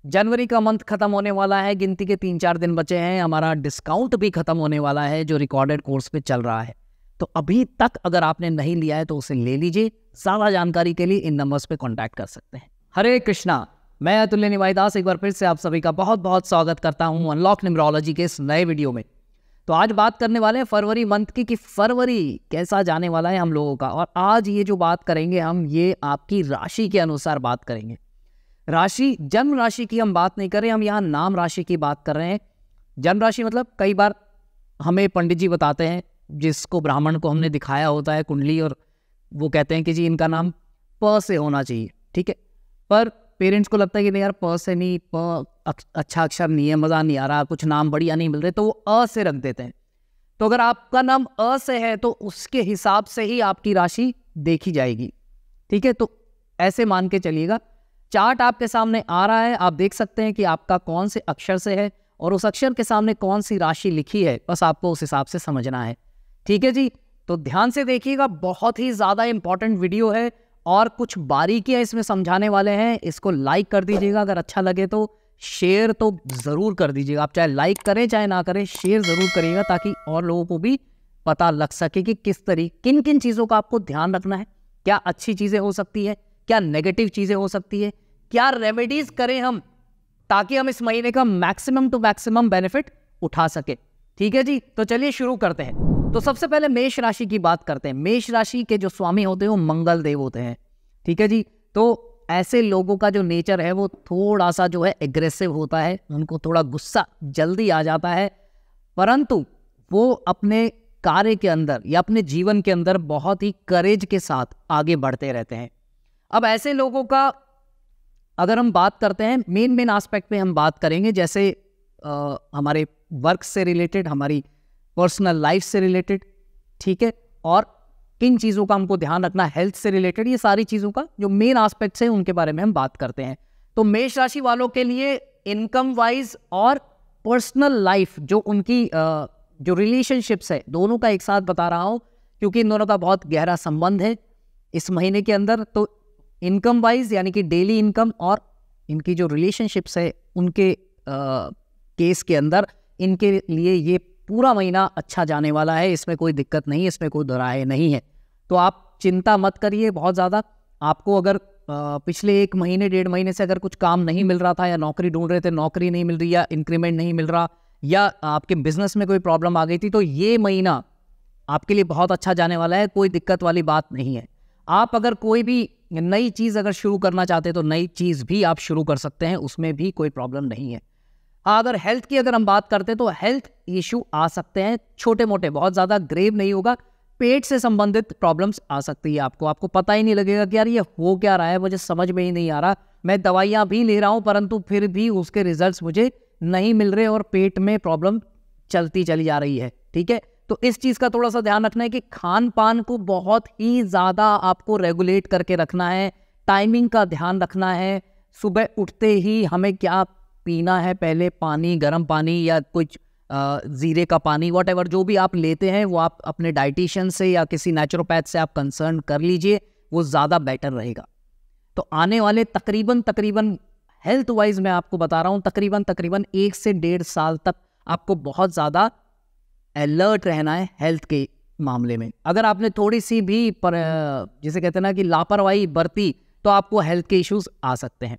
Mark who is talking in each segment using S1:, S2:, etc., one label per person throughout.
S1: जनवरी का मंथ खत्म होने वाला है, गिनती के 3-4 दिन बचे हैं। हमारा डिस्काउंट भी खत्म होने वाला है जो रिकॉर्डेड कोर्स पे चल रहा है। तो अभी तक अगर आपने नहीं लिया है तो उसे ले लीजिए। ज़्यादा जानकारी के लिए इन नंबर्स पे कांटेक्ट कर सकते हैं। हरे कृष्णा, मैं अतुल्य निवाई दास एक बार फिर से आप सभी का बहुत बहुत स्वागत करता हूँ अनलॉक न्यूमरोलॉजी के इस नए वीडियो में। तो आज बात करने वाले हैं फरवरी मंथ की कि फरवरी कैसा जाने वाला है हम लोगों का। और आज ये जो बात करेंगे हम, ये आपकी राशि के अनुसार बात करेंगे। राशि, जन्म राशि की हम बात नहीं कर रहे, हम यहाँ नाम राशि की बात कर रहे हैं। जन्म राशि मतलब कई बार हमें पंडित जी बताते हैं, जिसको ब्राह्मण को हमने दिखाया होता है कुंडली, और वो कहते हैं कि जी इनका नाम प से होना चाहिए, ठीक है। पर पेरेंट्स को लगता है कि नहीं यार, प से नहीं, अच्छा अक्षर नहीं है, मज़ा नहीं आ रहा, कुछ नाम बढ़िया नहीं मिल रहे, तो वो अ से रख देते हैं। तो अगर आपका नाम अ से है तो उसके हिसाब से ही आपकी राशि देखी जाएगी, ठीक है। तो ऐसे मान के चलिएगा। चार्ट आपके सामने आ रहा है, आप देख सकते हैं कि आपका कौन से अक्षर से है और उस अक्षर के सामने कौन सी राशि लिखी है, बस आपको उस हिसाब से समझना है, ठीक है जी। तो ध्यान से देखिएगा, बहुत ही ज़्यादा इंपॉर्टेंट वीडियो है और कुछ बारीकियां इसमें समझाने वाले हैं। इसको लाइक कर दीजिएगा, अगर अच्छा लगे तो शेयर तो ज़रूर कर दीजिएगा। आप चाहे लाइक करें चाहे ना करें, शेयर ज़रूर करिएगा ताकि और लोगों को भी पता लग सके कि किस तरीके, किन किन चीज़ों का आपको ध्यान रखना है, क्या अच्छी चीज़ें हो सकती है, क्या नेगेटिव चीज़ें हो सकती है, क्या रेमेडीज करें हम ताकि हम इस महीने का मैक्सिमम टू मैक्सिमम बेनिफिट उठा सके, ठीक है जी। तो चलिए शुरू करते हैं। तो सबसे पहले मेष राशि की बात करते हैं। मेष राशि के जो स्वामी होते हैं वो मंगल देव होते हैं, ठीक है जी। तो ऐसे लोगों का जो नेचर है वो थोड़ा सा जो है एग्रेसिव होता है, उनको थोड़ा गुस्सा जल्दी आ जाता है, परंतु वो अपने कार्य के अंदर या अपने जीवन के अंदर बहुत ही करेज के साथ आगे बढ़ते रहते हैं। अब ऐसे लोगों का अगर हम बात करते हैं, मेन एस्पेक्ट पे हम बात करेंगे, जैसे हमारे वर्क से रिलेटेड, हमारी पर्सनल लाइफ से रिलेटेड, ठीक है, और किन चीज़ों का हमको ध्यान रखना, हेल्थ से रिलेटेड, ये सारी चीज़ों का जो मेन एस्पेक्ट्स हैं उनके बारे में हम बात करते हैं। तो मेष राशि वालों के लिए इनकम वाइज और पर्सनल लाइफ, जो उनकी जो रिलेशनशिप्स है, दोनों का एक साथ बता रहा हूँ क्योंकि इन दोनों का बहुत गहरा संबंध है इस महीने के अंदर। तो इनकम वाइज यानी कि डेली इनकम और इनकी जो रिलेशनशिप्स है उनके केस के अंदर इनके लिए ये पूरा महीना अच्छा जाने वाला है। इसमें कोई दिक्कत नहीं है, इसमें कोई दोराहे नहीं है। तो आप चिंता मत करिए बहुत ज़्यादा। आपको अगर पिछले 1 महीने 1.5 महीने से अगर कुछ काम नहीं मिल रहा था, या नौकरी ढूंढ रहे थे, नौकरी नहीं मिल रही, या इंक्रीमेंट नहीं मिल रहा, या आपके बिजनेस में कोई प्रॉब्लम आ गई थी, तो ये महीना आपके लिए बहुत अच्छा जाने वाला है। कोई दिक्कत वाली बात नहीं है। आप अगर कोई भी नई चीज़ अगर शुरू करना चाहते हैं तो नई चीज़ भी आप शुरू कर सकते हैं, उसमें भी कोई प्रॉब्लम नहीं है। अगर हेल्थ की अगर हम बात करते हैं तो हेल्थ इशू आ सकते हैं, छोटे मोटे, बहुत ज़्यादा ग्रेव नहीं होगा। पेट से संबंधित प्रॉब्लम्स आ सकती है। आपको पता ही नहीं लगेगा कि यार ये हो क्या रहा है, मुझे समझ में ही नहीं आ रहा, मैं दवाइयाँ भी ले रहा हूँ परंतु फिर भी उसके रिजल्ट्स मुझे नहीं मिल रहे और पेट में प्रॉब्लम चलती चली जा रही है, ठीक है। तो इस चीज़ का थोड़ा सा ध्यान रखना है कि खान पान को बहुत ही ज़्यादा आपको रेगुलेट करके रखना है, टाइमिंग का ध्यान रखना है। सुबह उठते ही हमें क्या पीना है, पहले पानी, गर्म पानी या कुछ ज़ीरे का पानी, वॉटेवर जो भी आप लेते हैं वो आप अपने डाइटिशियन से या किसी नेचुरोपैथ से आप कंसर्न कर लीजिए, वो ज़्यादा बेटर रहेगा। तो आने वाले तकरीबन हेल्थ वाइज मैं आपको बता रहा हूँ, तकरीबन 1 से 1.5 साल तक आपको बहुत ज़्यादा अलर्ट रहना है हेल्थ के मामले में। अगर आपने थोड़ी सी भी जिसे कहते हैं ना कि लापरवाही बरती तो आपको हेल्थ के इश्यूज आ सकते हैं।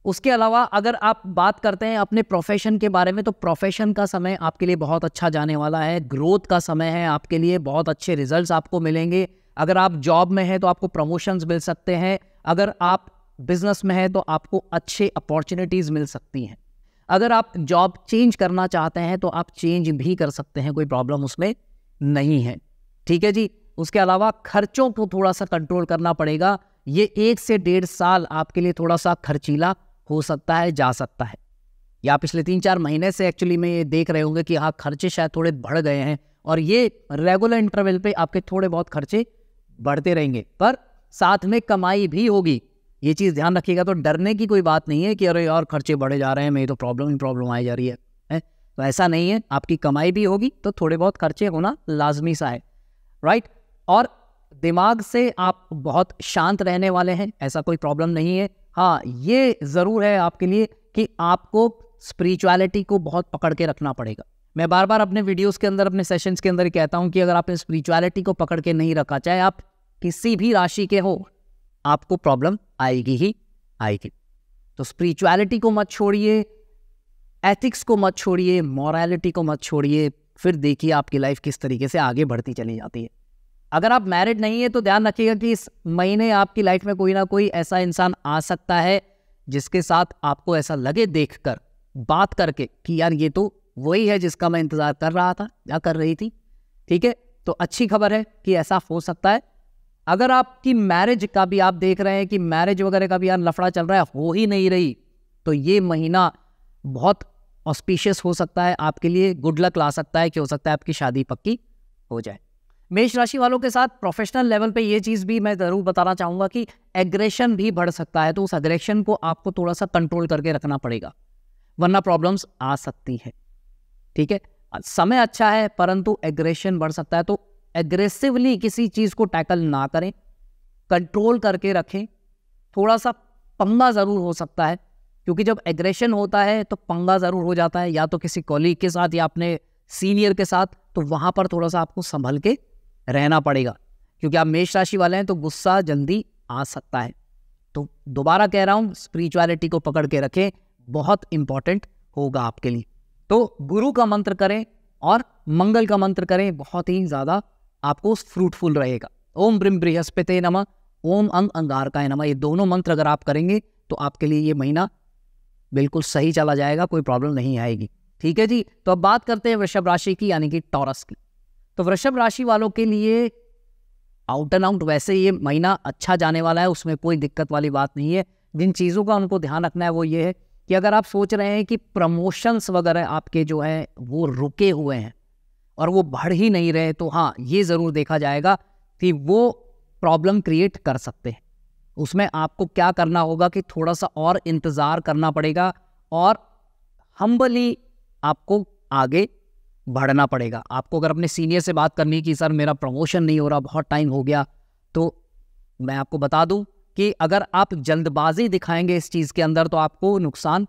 S1: उसके अलावा अगर आप बात करते हैं अपने प्रोफेशन के बारे में, तो प्रोफेशन का समय आपके लिए बहुत अच्छा जाने वाला है, ग्रोथ का समय है आपके लिए, बहुत अच्छे रिजल्ट्स आपको मिलेंगे। अगर आप जॉब में हैं तो आपको प्रमोशंस मिल सकते हैं, अगर आप बिजनेस में हैं तो आपको अच्छे अपॉर्चुनिटीज़ मिल सकती हैं। अगर आप जॉब चेंज करना चाहते हैं तो आप चेंज भी कर सकते हैं, कोई प्रॉब्लम उसमें नहीं है, ठीक है जी। उसके अलावा खर्चों को थोड़ा सा कंट्रोल करना पड़ेगा। ये 1 से 1.5 साल आपके लिए थोड़ा सा खर्चीला हो सकता है, जा सकता है, या पिछले 3-4 महीने से एक्चुअली में ये देख रहे होंगे कि हाँ खर्चे शायद थोड़े बढ़ गए हैं, और ये रेगुलर इंटरवल पे आपके थोड़े बहुत खर्चे बढ़ते रहेंगे, पर साथ में कमाई भी होगी। ये चीज़ ध्यान रखिएगा। तो डरने की कोई बात नहीं है कि अरे यार खर्चे बढ़े जा रहे हैं, मेरी तो प्रॉब्लम आई जा रही है, तो ऐसा नहीं है। आपकी कमाई भी होगी तो थोड़े बहुत खर्चे होना लाजमी सा है, राइट। और दिमाग से आप बहुत शांत रहने वाले हैं, ऐसा कोई प्रॉब्लम नहीं है। हाँ, ये ज़रूर है आपके लिए कि आपको स्पिरिचुअलिटी को बहुत पकड़ के रखना पड़ेगा। मैं बार बार अपने वीडियोस के अंदर, अपने सेशंस के अंदर कहता हूँ कि अगर आपने स्पिरिचुअलिटी को पकड़ के नहीं रखा, चाहे आप किसी भी राशि के हो, आपको प्रॉब्लम आएगी ही आएगी। तो स्पिरिचुअलिटी को मत छोड़िए, एथिक्स को मत छोड़िए, मॉरलिटी को मत छोड़िए, फिर देखिए आपकी लाइफ किस तरीके से आगे बढ़ती चली जाती है। अगर आप मैरिड नहीं है तो ध्यान रखिएगा कि इस महीने आपकी लाइफ में कोई ना कोई ऐसा इंसान आ सकता है जिसके साथ आपको ऐसा लगे देखकर, बात करके, कि यार ये तो वही है जिसका मैं इंतजार कर रहा था या कर रही थी। ठीक है, तो अच्छी खबर है कि ऐसा हो सकता है। अगर आपकी मैरिज का भी आप देख रहे हैं कि मैरिज वगैरह का भी यार लफड़ा चल रहा है, हो ही नहीं रही, तो ये महीना बहुत ऑस्पिशियस हो सकता है आपके लिए, गुड लक ला सकता है कि हो सकता है आपकी शादी पक्की हो जाए। मेष राशि वालों के साथ प्रोफेशनल लेवल पे ये चीज़ भी मैं ज़रूर बताना चाहूँगा कि एग्रेशन भी बढ़ सकता है, तो उस एग्रेशन को आपको थोड़ा सा कंट्रोल करके रखना पड़ेगा, वरना प्रॉब्लम्स आ सकती है। ठीक है, समय अच्छा है परंतु एग्रेशन बढ़ सकता है, तो एग्रेसिवली किसी चीज़ को टैकल ना करें, कंट्रोल करके रखें। थोड़ा सा पंगा ज़रूर हो सकता है, क्योंकि जब एग्रेशन होता है तो पंगा ज़रूर हो जाता है, या तो किसी कॉलीग के साथ या अपने सीनियर के साथ, तो वहाँ पर थोड़ा सा आपको संभल के रहना पड़ेगा, क्योंकि आप मेष राशि वाले हैं तो गुस्सा जल्दी आ सकता है। तो दोबारा कह रहा हूँ, स्पिरिचुअलिटी को पकड़ के रखें, बहुत इंपॉर्टेंट होगा आपके लिए। तो गुरु का मंत्र करें और मंगल का मंत्र करें, बहुत ही ज़्यादा आपको फ्रूटफुल रहेगा। ओम ब्रिम बृहस्पते नमः, ओम अंग अंगारकाय नमः, ये दोनों मंत्र अगर आप करेंगे तो आपके लिए ये महीना बिल्कुल सही चला जाएगा, कोई प्रॉब्लम नहीं आएगी। ठीक है जी, तो अब बात करते हैं वृषभ राशि की, यानी कि टॉरस की। तो वृषभ राशि वालों के लिए आउट एंड आउट वैसे ये महीना अच्छा जाने वाला है, उसमें कोई दिक्कत वाली बात नहीं है। जिन चीज़ों का उनको ध्यान रखना है वो ये है कि अगर आप सोच रहे हैं कि प्रमोशंस वगैरह आपके जो हैं वो रुके हुए हैं और वो बढ़ ही नहीं रहे, तो हाँ, ये ज़रूर देखा जाएगा कि वो प्रॉब्लम क्रिएट कर सकते हैं। उसमें आपको क्या करना होगा कि थोड़ा सा और इंतज़ार करना पड़ेगा और हम्बली आपको आगे बढ़ना पड़ेगा। आपको अगर अपने सीनियर से बात करनी है कि सर मेरा प्रमोशन नहीं हो रहा, बहुत टाइम हो गया, तो मैं आपको बता दूं कि अगर आप जल्दबाजी दिखाएंगे इस चीज़ के अंदर तो आपको नुकसान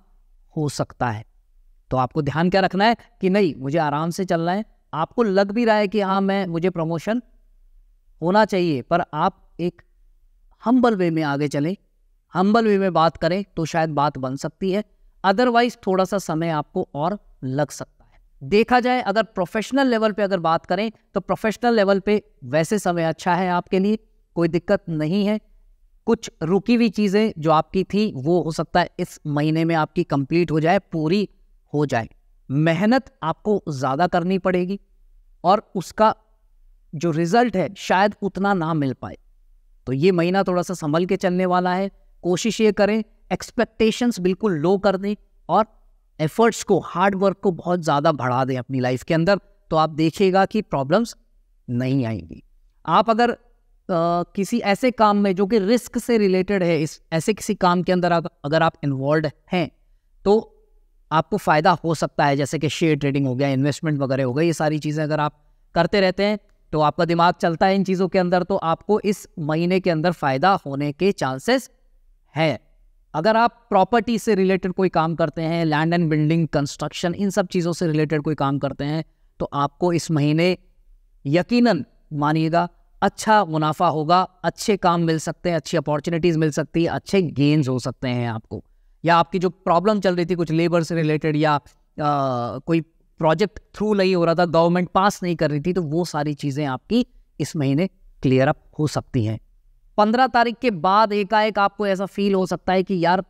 S1: हो सकता है। तो आपको ध्यान क्या रखना है कि नहीं, मुझे आराम से चलना है। आपको लग भी रहा है कि हाँ मुझे प्रमोशन होना चाहिए, पर आप एक हम्बल वे में आगे चलें, हम्बल वे में बात करें तो शायद बात बन सकती है, अदरवाइज थोड़ा सा समय आपको और लग सकता है। देखा जाए अगर प्रोफेशनल लेवल पे अगर बात करें तो प्रोफेशनल लेवल पे वैसे समय अच्छा है आपके लिए, कोई दिक्कत नहीं है। कुछ रुकी हुई चीज़ें जो आपकी थी वो हो सकता है इस महीने में आपकी कंप्लीट हो जाए, पूरी हो जाए। मेहनत आपको ज़्यादा करनी पड़ेगी और उसका जो रिजल्ट है शायद उतना ना मिल पाए, तो ये महीना थोड़ा सा संभल के चलने वाला है। कोशिश ये करें, एक्सपेक्टेशंस बिल्कुल लो कर दें और एफर्ट्स को, हार्ड वर्क को बहुत ज़्यादा बढ़ा दें अपनी लाइफ के अंदर, तो आप देखिएगा कि प्रॉब्लम्स नहीं आएंगी। आप अगर किसी ऐसे काम में जो कि रिस्क से रिलेटेड है, इस ऐसे किसी काम के अंदर अगर आप इन्वॉल्व हैं तो आपको फ़ायदा हो सकता है, जैसे कि शेयर ट्रेडिंग हो गया, इन्वेस्टमेंट वगैरह हो गई, ये सारी चीज़ें अगर आप करते रहते हैं तो आपका दिमाग चलता है इन चीज़ों के अंदर, तो आपको इस महीने के अंदर फ़ायदा होने के चांसेस हैं। अगर आप प्रॉपर्टी से रिलेटेड कोई काम करते हैं, लैंड एंड बिल्डिंग, कंस्ट्रक्शन, इन सब चीज़ों से रिलेटेड कोई काम करते हैं, तो आपको इस महीने यकीनन मानिएगा अच्छा मुनाफा होगा, अच्छे काम मिल सकते हैं, अच्छी अपॉर्चुनिटीज़ मिल सकती है, अच्छे गेन्स हो सकते हैं आपको। या आपकी जो प्रॉब्लम चल रही थी कुछ लेबर से रिलेटेड, या कोई प्रोजेक्ट थ्रू नहीं हो रहा था, गवर्नमेंट पास नहीं कर रही थी, तो वो सारी चीज़ें आपकी इस महीने क्लियर अप हो सकती हैं। 15 तारीख के बाद एकाएक आपको ऐसा फील हो सकता है कि यार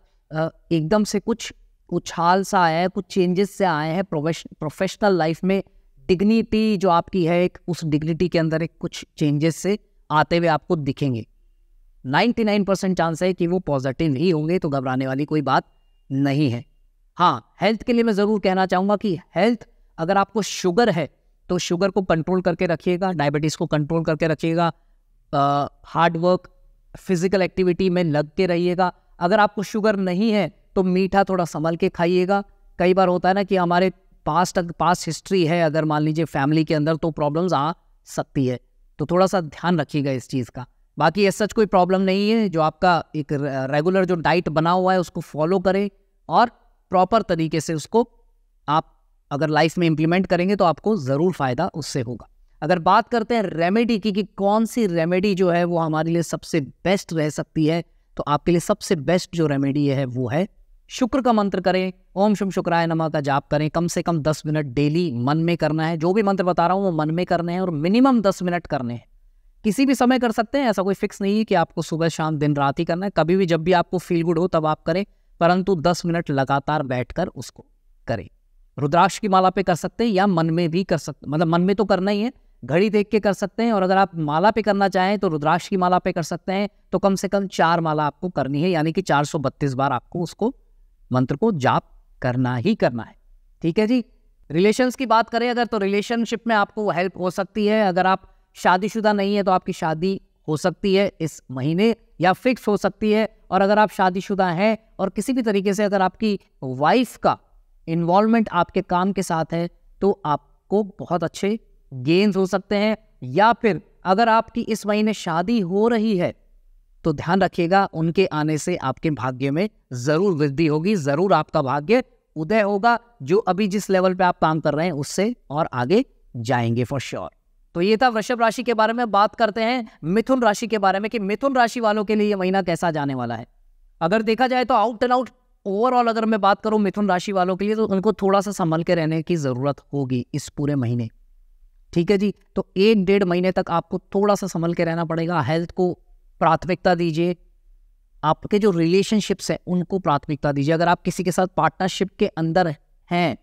S1: एकदम से कुछ उछाल सा आया है, कुछ चेंजेस से आए हैं प्रोफेशनल लाइफ में। डिग्निटी जो आपकी है, एक उस डिग्निटी के अंदर एक कुछ चेंजेस से आते हुए आपको दिखेंगे। 99% चांस है कि वो पॉजिटिव ही होंगे, तो घबराने वाली कोई बात नहीं है। हाँ, हेल्थ के लिए मैं ज़रूर कहना चाहूँगा कि हेल्थ, अगर आपको शुगर है तो शुगर को कंट्रोल करके रखिएगा, डायबिटीज़ को कंट्रोल करके रखिएगा, हार्ड वर्क, फिजिकल एक्टिविटी में लग के रहिएगा। अगर आपको शुगर नहीं है तो मीठा थोड़ा संभल के खाइएगा। कई बार होता है ना कि हमारे पास्ट हिस्ट्री है अगर मान लीजिए फैमिली के अंदर, तो प्रॉब्लम्स आ सकती है, तो थोड़ा सा ध्यान रखिएगा इस चीज़ का। बाकी ऐसा कोई प्रॉब्लम नहीं है। जो आपका एक रेगुलर जो डाइट बना हुआ है उसको फॉलो करें और प्रॉपर तरीके से उसको आप अगर लाइफ में इम्प्लीमेंट करेंगे तो आपको ज़रूर फ़ायदा उससे होगा। अगर बात करते हैं रेमेडी की कि कौन सी रेमेडी जो है वो हमारे लिए सबसे बेस्ट रह सकती है, तो आपके लिए सबसे बेस्ट जो रेमेडी है वो है शुक्र का मंत्र करें। ओम शम शुक्राय नमः का जाप करें। कम से कम 10 मिनट डेली मन में करना है। जो भी मंत्र बता रहा हूँ वो मन में करने हैं और मिनिमम 10 मिनट करने हैं। किसी भी समय कर सकते हैं, ऐसा कोई फिक्स नहीं है कि आपको सुबह शाम दिन रात ही करना है। कभी भी जब भी आपको फील गुड हो तब आप करें, परंतु 10 मिनट लगातार बैठकर उसको करें। रुद्राक्ष की माला पे कर सकते हैं या मन में भी कर सकते, मतलब मन में तो करना ही है, घड़ी देख के कर सकते हैं। और अगर आप माला पे करना चाहें तो रुद्राक्ष की माला पे कर सकते हैं। तो कम से कम 4 माला आपको करनी है, यानी कि 432 बार आपको उसको मंत्र को जाप करना ही करना है। ठीक है जी। रिलेशंस की बात करें अगर, तो रिलेशनशिप में आपको हेल्प हो सकती है। अगर आप शादीशुदा नहीं है तो आपकी शादी हो सकती है इस महीने या फिक्स हो सकती है। और अगर आप शादीशुदा हैं और किसी भी तरीके से अगर आपकी वाइफ का इन्वॉल्वमेंट आपके काम के साथ है तो आपको बहुत अच्छे गेन्स हो सकते हैं। या फिर अगर आपकी इस महीने शादी हो रही है तो ध्यान रखिएगा उनके आने से आपके भाग्य में जरूर वृद्धि होगी, जरूर आपका भाग्य उदय होगा। जो अभी जिस लेवल पे आप काम कर रहे हैं उससे और आगे जाएंगे फॉर श्योर। तो ये था वृषभ राशि के बारे में। बात करते हैं मिथुन राशि के बारे में कि मिथुन राशि वालों के लिए ये महीना कैसा जाने वाला है। अगर देखा जाए तो आउट एंड आउट ओवरऑल अगर मैं बात करूं मिथुन राशि वालों के लिए, तो उनको थोड़ा सा संभल के रहने की जरूरत होगी इस पूरे महीने। ठीक है जी। तो 1-1.5 महीने तक आपको थोड़ा सा संभल के रहना पड़ेगा। हेल्थ को प्राथमिकता दीजिए। आपके जो रिलेशनशिप्स हैं उनको प्राथमिकता दीजिए। अगर आप किसी के साथ पार्टनरशिप के अंदर हैं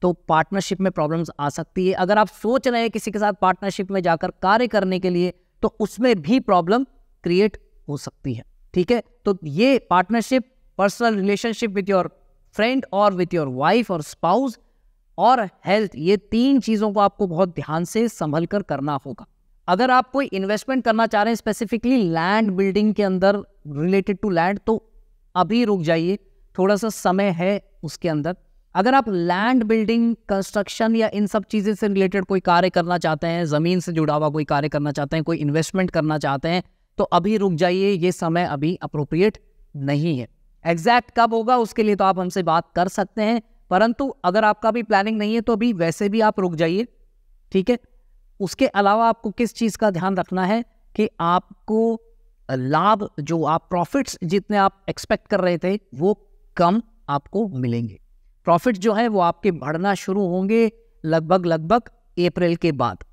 S1: तो पार्टनरशिप में प्रॉब्लम्स आ सकती है। अगर आप सोच रहे हैं किसी के साथ पार्टनरशिप में जाकर कार्य करने के लिए तो उसमें भी प्रॉब्लम क्रिएट हो सकती है। ठीक है। तो ये partnership, personal relationship with your friend और विथ योर वाइफ और स्पाउस और हेल्थ, ये 3 चीजों को आपको बहुत ध्यान से संभल कर करना होगा। अगर आप कोई इन्वेस्टमेंट करना चाह रहे हैं स्पेसिफिकली लैंड बिल्डिंग के अंदर रिलेटेड टू लैंड, तो अभी रुक जाइए, थोड़ा सा समय है उसके अंदर। अगर आप लैंड बिल्डिंग, कंस्ट्रक्शन या इन सब चीज़ें से रिलेटेड कोई कार्य करना चाहते हैं, ज़मीन से जुड़ा हुआ कोई कार्य करना चाहते हैं, कोई इन्वेस्टमेंट करना चाहते हैं, तो अभी रुक जाइए। ये समय अभी अप्रोप्रिएट नहीं है। एग्जैक्ट कब होगा उसके लिए तो आप हमसे बात कर सकते हैं, परंतु अगर आपका भी प्लानिंग नहीं है तो अभी वैसे भी आप रुक जाइए। ठीक है। उसके अलावा आपको किस चीज़ का ध्यान रखना है कि आपको लाभ, जो आप प्रॉफिट्स जितने आप एक्सपेक्ट कर रहे थे वो कम आपको मिलेंगे। प्रॉफिट जो है वो आपके बढ़ना शुरू होंगे लगभग अप्रैल के बाद।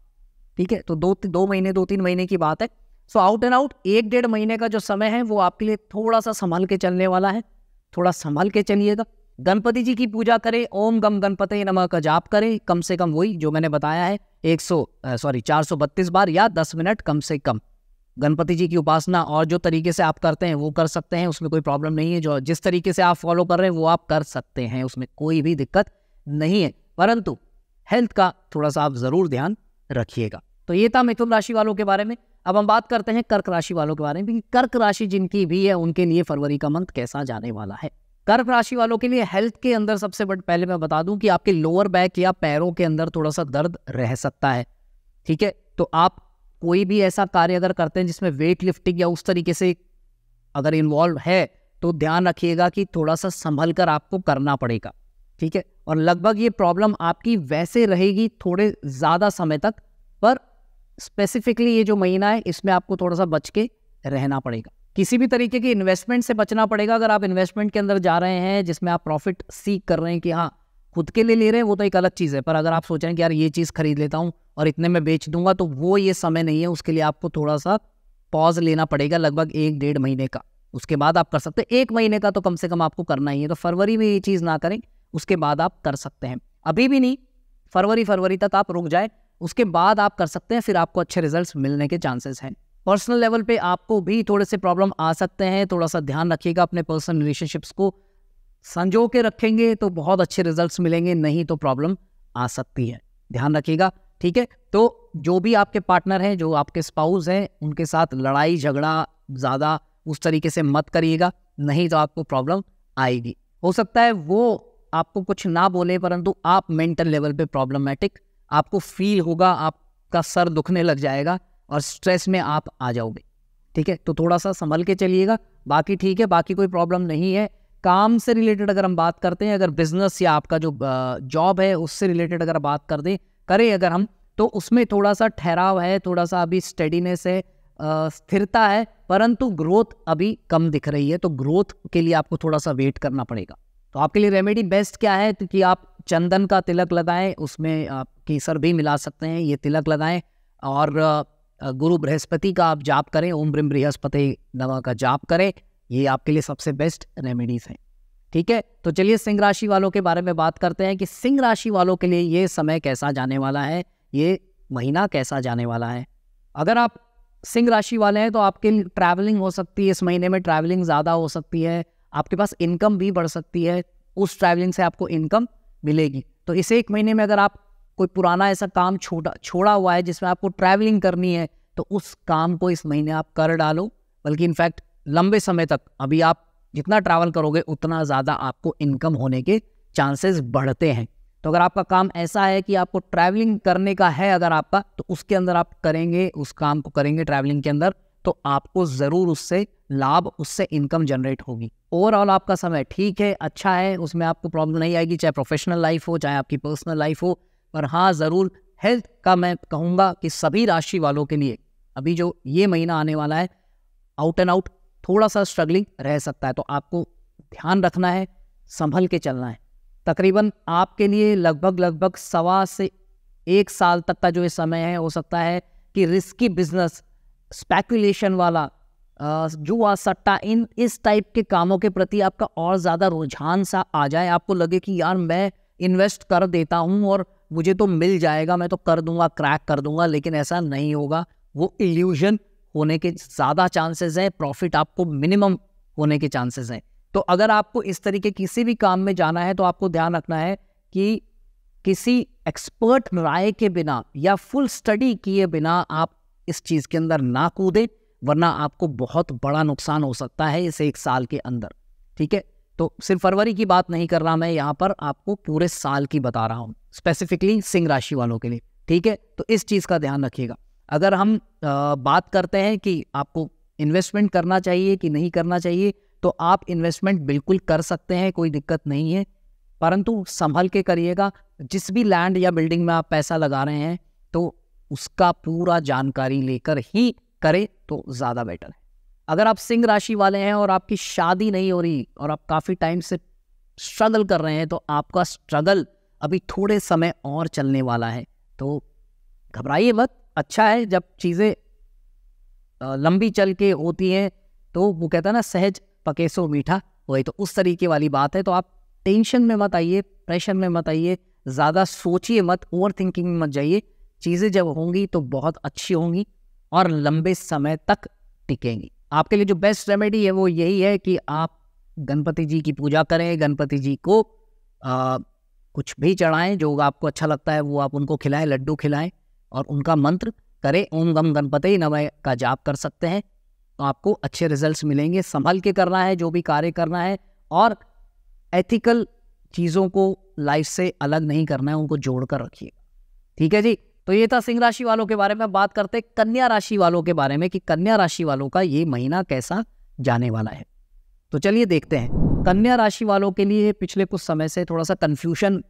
S1: ठीक है। तो 2-3 महीने की बात है। सो आउट एंड आउट 1-1.5 महीने का जो समय है वो आपके लिए थोड़ा सा संभल के चलने वाला है। थोड़ा संभल के चलिएगा। गणपति जी की पूजा करें, ओम गम गणपते नमः का जाप करें। कम से कम वही जो मैंने बताया है 432 बार या 10 मिनट कम से कम। गणपति जी की उपासना और जो तरीके से आप करते हैं वो कर सकते हैं, उसमें कोई प्रॉब्लम नहीं है। जो जिस तरीके से आप फॉलो कर रहे हैं वो आप कर सकते हैं, उसमें कोई भी दिक्कत नहीं है। परंतु हेल्थ का थोड़ा सा आप जरूर ध्यान रखिएगा। तो ये था मिथुन राशि वालों के बारे में। अब हम बात करते हैं कर्क राशि वालों के बारे में। कर्क राशि जिनकी भी है उनके लिए फरवरी का मंथ कैसा जाने वाला है। कर्क राशि वालों के लिए हेल्थ के अंदर सबसे पहले मैं बता दूं कि आपके लोअर बैक या पैरों के अंदर थोड़ा सा दर्द रह सकता है। ठीक है। तो आप कोई भी ऐसा कार्य अगर करते हैं जिसमें वेट लिफ्टिंग या उस तरीके से अगर इन्वॉल्व है तो ध्यान रखिएगा कि थोड़ा सा संभल कर आपको करना पड़ेगा। ठीक है। और लगभग ये प्रॉब्लम आपकी वैसे रहेगी थोड़े ज़्यादा समय तक, पर स्पेसिफिकली ये जो महीना है इसमें आपको थोड़ा सा बच के रहना पड़ेगा। किसी भी तरीके की इन्वेस्टमेंट से बचना पड़ेगा। अगर आप इन्वेस्टमेंट के अंदर जा रहे हैं जिसमें आप प्रॉफिट सीख कर रहे हैं कि हाँ खुद के लिए ले रहे हैं वो तो एक अलग चीज़ है, पर अगर आप सोच रहे हैं कि यार ये चीज़ खरीद लेता हूँ और इतने में बेच दूंगा, तो वो ये समय नहीं है। उसके लिए आपको थोड़ा सा पॉज लेना पड़ेगा लगभग 1-1.5 महीने का। उसके बाद आप कर सकते हैं। 1 महीने का तो कम से कम आपको करना ही है। तो फरवरी में ये चीज़ ना करें, उसके बाद आप कर सकते हैं। अभी भी नहीं, फरवरी तक आप रुक जाए, उसके बाद आप कर सकते हैं। फिर आपको अच्छे रिजल्ट्स मिलने के चांसेस हैं। पर्सनल लेवल पे आपको भी थोड़े से प्रॉब्लम आ सकते हैं। थोड़ा सा ध्यान रखिएगा, अपने पर्सनल रिलेशनशिप्स को संजो के रखेंगे तो बहुत अच्छे रिजल्ट्स मिलेंगे, नहीं तो प्रॉब्लम आ सकती है। ध्यान रखिएगा। ठीक है। तो जो भी आपके पार्टनर हैं, जो आपके स्पाउस हैं, उनके साथ लड़ाई झगड़ा ज़्यादा उस तरीके से मत करिएगा, नहीं तो आपको प्रॉब्लम आएगी। हो सकता है वो आपको कुछ ना बोले, परंतु आप मेंटल लेवल पे प्रॉब्लमेटिक आपको फील होगा, आपका सर दुखने लग जाएगा और स्ट्रेस में आप आ जाओगे। ठीक है, तो थोड़ा सा संभल के चलिएगा, बाकी ठीक है, बाकी कोई प्रॉब्लम नहीं है। काम से रिलेटेड अगर हम बात करते हैं, अगर बिजनेस या आपका जो जॉब है उससे रिलेटेड अगर बात करें अगर हम, तो उसमें थोड़ा सा ठहराव है, थोड़ा सा अभी स्टेडीनेस है, स्थिरता है, परंतु ग्रोथ अभी कम दिख रही है। तो ग्रोथ के लिए आपको थोड़ा सा वेट करना पड़ेगा। तो आपके लिए रेमेडी बेस्ट क्या है, तो कि आप चंदन का तिलक लगाएं, उसमें आप केसर भी मिला सकते हैं, ये तिलक लगाएं, और गुरु बृहस्पति का आप जाप करें, ओम ब्रीम बृहस्पति नमः का जाप करें, ये आपके लिए सबसे बेस्ट रेमेडीज हैं। ठीक है, तो चलिए सिंह राशि वालों के बारे में बात करते हैं कि सिंह राशि वालों के लिए ये समय कैसा जाने वाला है, ये महीना कैसा जाने वाला है। अगर आप सिंह राशि वाले हैं तो आपके लिए ट्रैवलिंग हो सकती है, इस महीने में ट्रैवलिंग ज़्यादा हो सकती है, आपके पास इनकम भी बढ़ सकती है, उस ट्रैवलिंग से आपको इनकम मिलेगी। तो इस एक महीने में अगर आप कोई पुराना ऐसा काम छोड़ा हुआ है जिसमें आपको ट्रैवलिंग करनी है, तो उस काम को इस महीने आप कर डालो, बल्कि इनफैक्ट लंबे समय तक अभी आप जितना ट्रैवल करोगे उतना ज़्यादा आपको इनकम होने के चांसेस बढ़ते हैं। तो अगर आपका काम ऐसा है कि आपको ट्रैवलिंग करने का है अगर आपका, तो उसके अंदर आप करेंगे, उस काम को करेंगे ट्रैवलिंग के अंदर, तो आपको ज़रूर उससे लाभ, उससे इनकम जनरेट होगी। ओवरऑल आपका समय ठीक है, अच्छा है, उसमें आपको प्रॉब्लम नहीं आएगी, चाहे प्रोफेशनल लाइफ हो चाहे आपकी पर्सनल लाइफ हो। पर हाँ, ज़रूर हेल्थ का मैं कहूँगा कि सभी राशि वालों के लिए अभी जो ये महीना आने वाला है, आउट एंड आउट थोड़ा सा स्ट्रगलिंग रह सकता है। तो आपको ध्यान रखना है, संभल के चलना है। तकरीबन आपके लिए लगभग 1.25 से 1 साल तक का जो ये समय है, हो सकता है कि रिस्की बिजनेस, स्पेकुलेशन वाला, जुआ सट्टा, इस टाइप के कामों के प्रति आपका और ज़्यादा रुझान सा आ जाए। आपको लगे कि यार मैं इन्वेस्ट कर देता हूँ और मुझे तो मिल जाएगा, मैं तो कर दूंगा, क्रैक कर दूंगा, लेकिन ऐसा नहीं होगा। वो इल्यूजन होने के ज़्यादा चांसेस हैं, प्रॉफिट आपको मिनिमम होने के चांसेस हैं। तो अगर आपको इस तरीके किसी भी काम में जाना है तो आपको ध्यान रखना है कि किसी एक्सपर्ट राय के बिना या फुल स्टडी किए बिना आप इस चीज़ के अंदर ना कूदें, वरना आपको बहुत बड़ा नुकसान हो सकता है इस 1 साल के अंदर। ठीक है, तो सिर्फ फरवरी की बात नहीं कर रहा मैं यहाँ पर, आपको पूरे साल की बता रहा हूँ, स्पेसिफिकली सिंह राशि वालों के लिए। ठीक है, तो इस चीज़ का ध्यान रखिएगा। अगर हम बात करते हैं कि आपको इन्वेस्टमेंट करना चाहिए कि नहीं करना चाहिए, तो आप इन्वेस्टमेंट बिल्कुल कर सकते हैं, कोई दिक्कत नहीं है, परंतु संभल के करिएगा। जिस भी लैंड या बिल्डिंग में आप पैसा लगा रहे हैं तो उसका पूरा जानकारी लेकर ही करें तो ज़्यादा बेटर है। अगर आप सिंह राशि वाले हैं और आपकी शादी नहीं हो रही और आप काफ़ी टाइम से स्ट्रगल कर रहे हैं, तो आपका स्ट्रगल अभी थोड़े समय और चलने वाला है। तो घबराइए मत, अच्छा है जब चीज़ें लंबी चल के होती हैं, तो वो कहता है ना, सहज पके सो मीठा, वही तो उस तरीके वाली बात है। तो आप टेंशन में मत आइए, प्रेशर में मत आइए, ज़्यादा सोचिए मत, ओवर थिंकिंग में मत जाइए। चीज़ें जब होंगी तो बहुत अच्छी होंगी और लंबे समय तक टिकेंगी। आपके लिए जो बेस्ट रेमेडी है वो यही है कि आप गणपति जी की पूजा करें, गणपति जी को कुछ भी चढ़ाएं, जो आपको अच्छा लगता है वो आप उनको खिलाएं, लड्डू खिलाएं और उनका मंत्र करें, ओम गम गणपति नमः का जाप कर सकते हैं, तो आपको अच्छे रिजल्ट्स मिलेंगे। संभल के करना है जो भी कार्य करना है, और एथिकल चीज़ों को लाइफ से अलग नहीं करना है, उनको जोड़ कर रखिएगा। ठीक है जी, तो ये था सिंह राशि वालों के बारे में। बात करते हैं कन्या राशि वालों के बारे में कि कन्या राशि वालों का ये महीना कैसा जाने वाला है। तो चलिए देखते हैं। कन्या राशि वालों के लिए पिछले कुछ समय से थोड़ा सा कन्फ्यूजन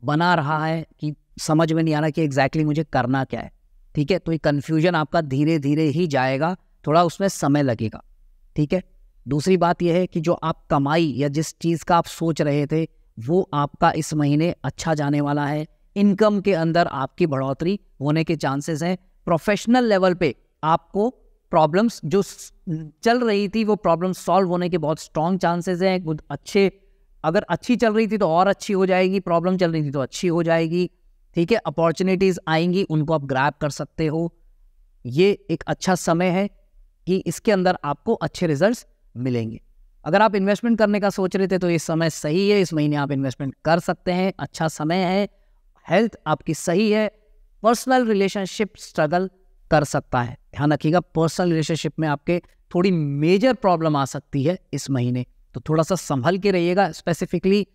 S1: बना रहा है कि समझ में नहीं आ रहा कि एग्जैक्टली मुझे करना क्या है। ठीक है, तो ये कन्फ्यूजन आपका धीरे धीरे ही जाएगा, थोड़ा उसमें समय लगेगा। ठीक है, दूसरी बात यह है कि जो आप कमाई या जिस चीज़ का आप सोच रहे थे वो आपका इस महीने अच्छा जाने वाला है। इनकम के अंदर आपकी बढ़ोतरी होने के चांसेस हैं। प्रोफेशनल लेवल पे आपको प्रॉब्लम्स जो चल रही थी वो प्रॉब्लम सॉल्व होने के बहुत स्ट्रॉन्ग चांसेस हैं। कुछ अच्छे, अगर अच्छी चल रही थी तो और अच्छी हो जाएगी, प्रॉब्लम चल रही थी तो अच्छी हो जाएगी। ठीक है, अपॉर्चुनिटीज़ आएंगी, उनको आप ग्रैब कर सकते हो। ये एक अच्छा समय है कि इसके अंदर आपको अच्छे रिजल्ट्स मिलेंगे। अगर आप इन्वेस्टमेंट करने का सोच रहे थे तो ये समय सही है, इस महीने आप इन्वेस्टमेंट कर सकते हैं, अच्छा समय है। हेल्थ आपकी सही है। पर्सनल रिलेशनशिप स्ट्रगल कर सकता है, ध्यान रखिएगा, पर्सनल रिलेशनशिप में आपके थोड़ी मेजर प्रॉब्लम आ सकती है इस महीने, तो थोड़ा सा संभल के रहिएगा। स्पेसिफिकली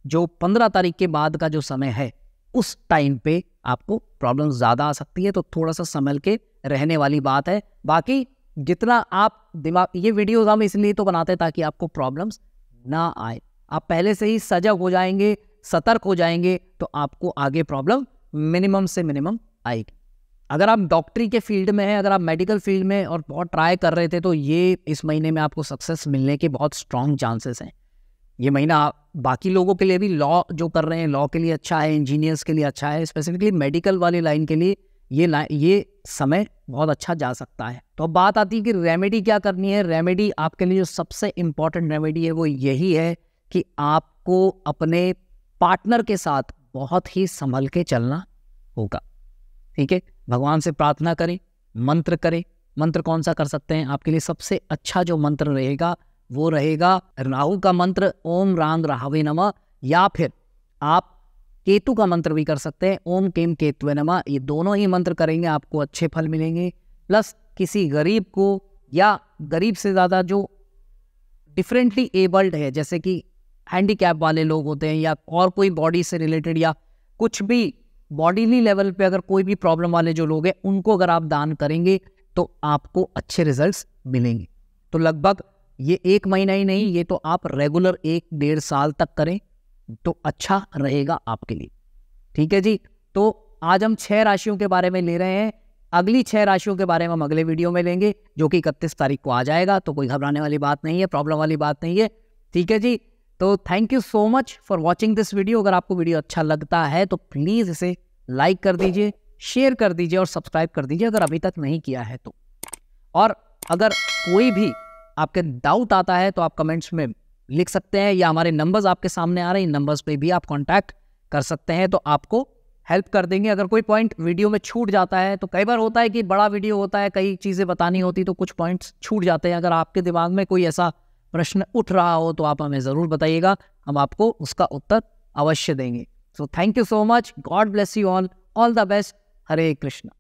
S1: जो 15 तारीख के बाद का जो समय है उस टाइम पे आपको प्रॉब्लम ज़्यादा आ सकती है, तो थोड़ा सा संभल के रहने वाली बात है। बाकी जितना आप दिमाग, ये वीडियोस हम इसलिए तो बनाते हैं ताकि आपको प्रॉब्लम्स ना आए। आप पहले से ही सजग हो जाएंगे, सतर्क हो जाएंगे, तो आपको आगे प्रॉब्लम मिनिमम से मिनिमम आएगी। अगर आप डॉक्टरी के फील्ड में हैं, अगर आप मेडिकल फील्ड में और बहुत ट्राई कर रहे थे, तो ये इस महीने में आपको सक्सेस मिलने के बहुत स्ट्रॉन्ग चांसेस हैं। ये महीना बाकी लोगों के लिए भी, लॉ जो कर रहे हैं लॉ के लिए अच्छा है, इंजीनियर्स के लिए अच्छा है, स्पेसिफिकली मेडिकल वाली लाइन के लिए ये समय बहुत अच्छा जा सकता है। तो अब बात आती है कि रेमेडी क्या करनी है। रेमेडी आपके लिए जो सबसे इम्पॉर्टेंट रेमेडी है वो यही है कि आपको अपने पार्टनर के साथ बहुत ही संभल के चलना होगा। ठीक है, भगवान से प्रार्थना करें, मंत्र करें। मंत्र कौन सा कर सकते हैं? आपके लिए सबसे अच्छा जो मंत्र रहेगा वो रहेगा राहु का मंत्र, ओम रांग राहवे नमः, या फिर आप केतु का मंत्र भी कर सकते हैं, ओम केम केतुवे नमः। ये दोनों ही मंत्र करेंगे, आपको अच्छे फल मिलेंगे। प्लस किसी गरीब को, या गरीब से ज़्यादा जो डिफरेंटली एबल्ड है, जैसे कि हैंडीकैप वाले लोग होते हैं, या और कोई बॉडी से रिलेटेड या कुछ भी बॉडीली लेवल पे अगर कोई भी प्रॉब्लम वाले जो लोग हैं, उनको अगर आप दान करेंगे तो आपको अच्छे रिजल्ट्स मिलेंगे। तो लगभग ये 1 महीना ही नहीं, ये तो आप रेगुलर 1-1.5 साल तक करें तो अच्छा रहेगा आपके लिए। ठीक है जी, तो आज हम 6 राशियों के बारे में ले रहे हैं। अगली 6 राशियों के बारे में हम अगले वीडियो में लेंगे, जो कि 31 तारीख को आ जाएगा। तो कोई घबराने वाली बात नहीं है, प्रॉब्लम वाली बात नहीं है। ठीक है जी, तो thank you so much for watching this video. अगर आपको वीडियो अच्छा लगता है तो प्लीज़ इसे लाइक कर दीजिए, शेयर कर दीजिए और सब्सक्राइब कर दीजिए अगर अभी तक नहीं किया है तो। और अगर कोई भी आपके डाउट आता है तो आप कमेंट्स में लिख सकते हैं, या हमारे नंबर्स आपके सामने आ रहे हैं, इन नंबर्स पे भी आप कांटेक्ट कर सकते हैं, तो आपको हेल्प कर देंगे। अगर कोई पॉइंट वीडियो में छूट जाता है, तो कई बार होता है कि बड़ा वीडियो होता है, कई चीज़ें बतानी होती, तो कुछ पॉइंट्स छूट जाते हैं। अगर आपके दिमाग में कोई ऐसा प्रश्न उठ रहा हो तो आप हमें ज़रूर बताइएगा, हम आपको उसका उत्तर अवश्य देंगे। So thank you so much, God bless you all the best, Hare Krishna.